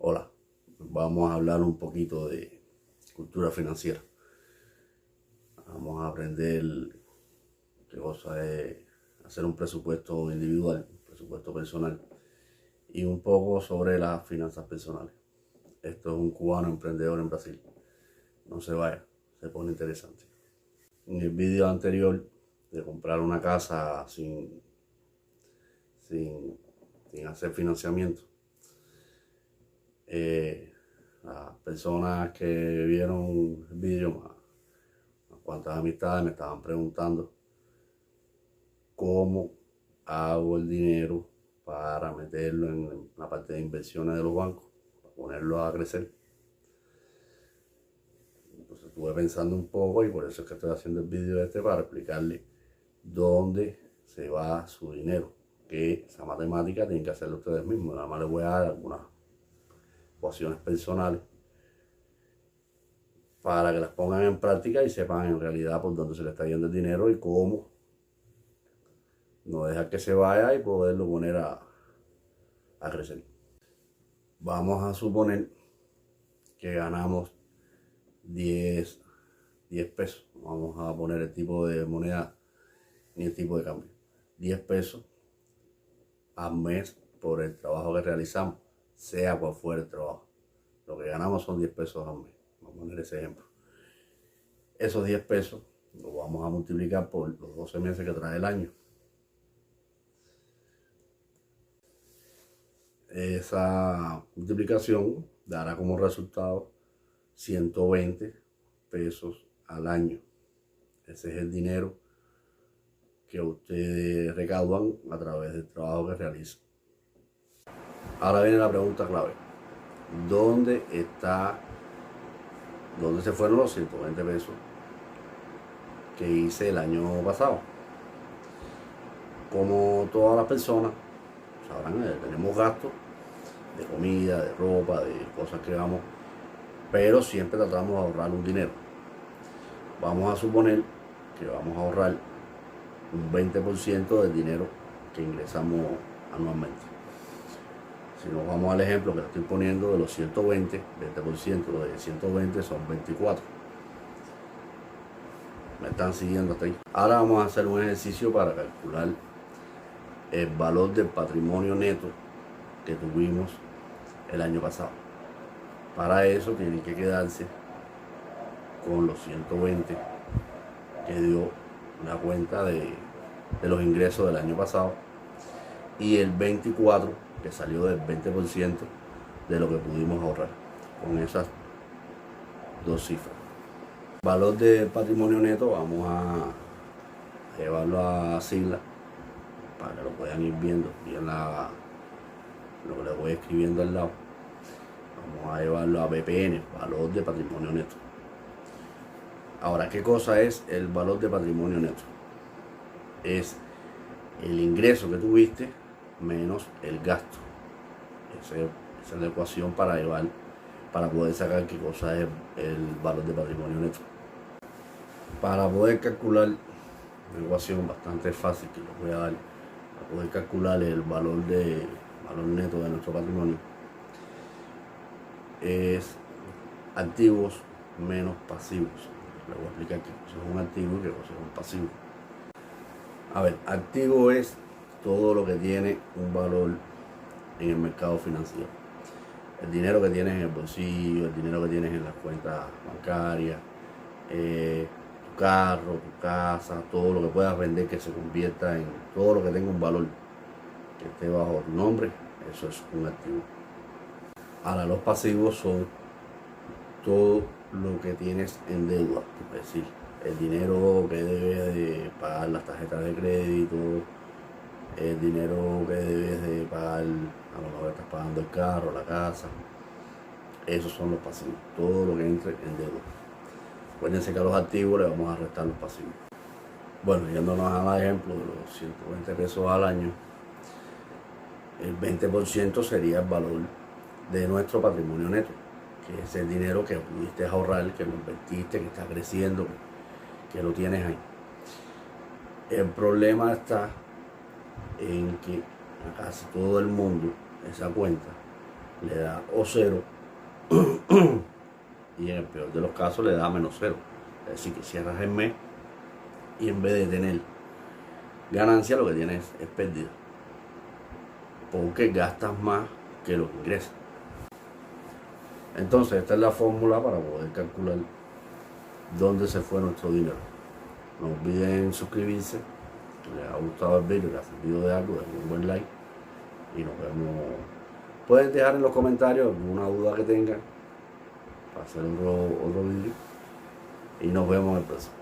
Hola, vamos a hablar un poquito de cultura financiera. Vamos a aprender qué cosa es hacer un presupuesto individual, un presupuesto personal y un poco sobre las finanzas personales. Esto es un cubano emprendedor en Brasil. No se vaya, se pone interesante. En el vídeo anterior de comprar una casa sin hacer financiamiento, las personas que vieron el vídeo, unas cuantas amistades me estaban preguntando cómo hago el dinero para meterlo en la parte de inversiones de los bancos, para ponerlo a crecer. Entonces estuve pensando un poco y por eso es que estoy haciendo el vídeo para explicarle dónde se va su dinero, que esa matemática tienen que hacerlo ustedes mismos. Nada más les voy a dar algunas ecuaciones personales para que las pongan en práctica y sepan en realidad por dónde se le está yendo el dinero y cómo no dejar que se vaya y poderlo poner a crecer. Vamos a suponer que ganamos 10 pesos. Vamos a poner el tipo de moneda ni el tipo de cambio. 10 pesos al mes por el trabajo que realizamos, sea cual fuera el trabajo. Lo que ganamos son 10 pesos al mes. Vamos a poner ese ejemplo. Esos 10 pesos los vamos a multiplicar por los 12 meses que trae el año. Esa multiplicación dará como resultado 120 pesos al año. Ese es el dinero que ustedes recaudan a través del trabajo que realizan. Ahora viene la pregunta clave. ¿Dónde se fueron los 120 pesos que hice el año pasado? Como todas las personas sabrán, tenemos gastos de comida, de ropa, de cosas que vamos, pero siempre tratamos de ahorrar un dinero. Vamos a suponer que vamos a ahorrar un 20% del dinero que ingresamos anualmente. Si nos vamos al ejemplo que estoy poniendo de los 120, 20% de 120 son 24. ¿Me están siguiendo hasta ahí? Ahora vamos a hacer un ejercicio para calcular el valor del patrimonio neto que tuvimos el año pasado. Para eso tienen que quedarse con los 120 que dio la cuenta de los ingresos del año pasado y el 24 que salió del 20% de lo que pudimos ahorrar, con esas dos cifras. Valor del patrimonio neto vamos a llevarlo a siglas para que lo puedan ir viendo bien lo que les voy escribiendo al lado. Vamos a llevarlo a BPN, valor de patrimonio neto. Ahora, ¿qué cosa es el valor de patrimonio neto? Es el ingreso que tuviste menos el gasto. Esa es la ecuación para poder sacar qué cosa es el valor de patrimonio neto. Para poder calcular una ecuación bastante fácil que les voy a dar, para poder calcular el valor neto de nuestro patrimonio, es activos menos pasivos. Les voy a explicar qué cosa es un activo y qué cosa es un pasivo. A ver, activo es todo lo que tiene un valor en el mercado financiero. El dinero que tienes en el bolsillo, el dinero que tienes en las cuentas bancarias, tu carro, tu casa, todo lo que puedas vender que se convierta en todo lo que tenga un valor que esté bajo tu nombre, eso es un activo. Ahora, los pasivos son todo lo que tienes en deuda, es decir, el dinero que debes de pagar las tarjetas de crédito, el dinero que debes de pagar, a lo mejor estás pagando el carro, la casa. Esos son los pasivos, todo lo que entre en deuda. Acuérdense que a los activos le vamos a restar los pasivos. Bueno, yéndonos al ejemplo de los 120 pesos al año, el 20% sería el valor de nuestro patrimonio neto, que es el dinero que pudiste ahorrar, que lo invertiste, que está creciendo, que lo tienes ahí. El problema está en que a casi todo el mundo esa cuenta le da o cero y en el peor de los casos le da menos cero. Es decir, que cierras el mes y en vez de tener ganancia lo que tienes es pérdida, porque gastas más que lo que ingresas. Entonces esta es la fórmula para poder calcular dónde se fue nuestro dinero. No olviden suscribirse. Si les ha gustado el vídeo, les ha servido de algo, denle un buen like y nos vemos. Pueden dejar en los comentarios alguna duda que tengan para hacer otro vídeo y nos vemos en el próximo.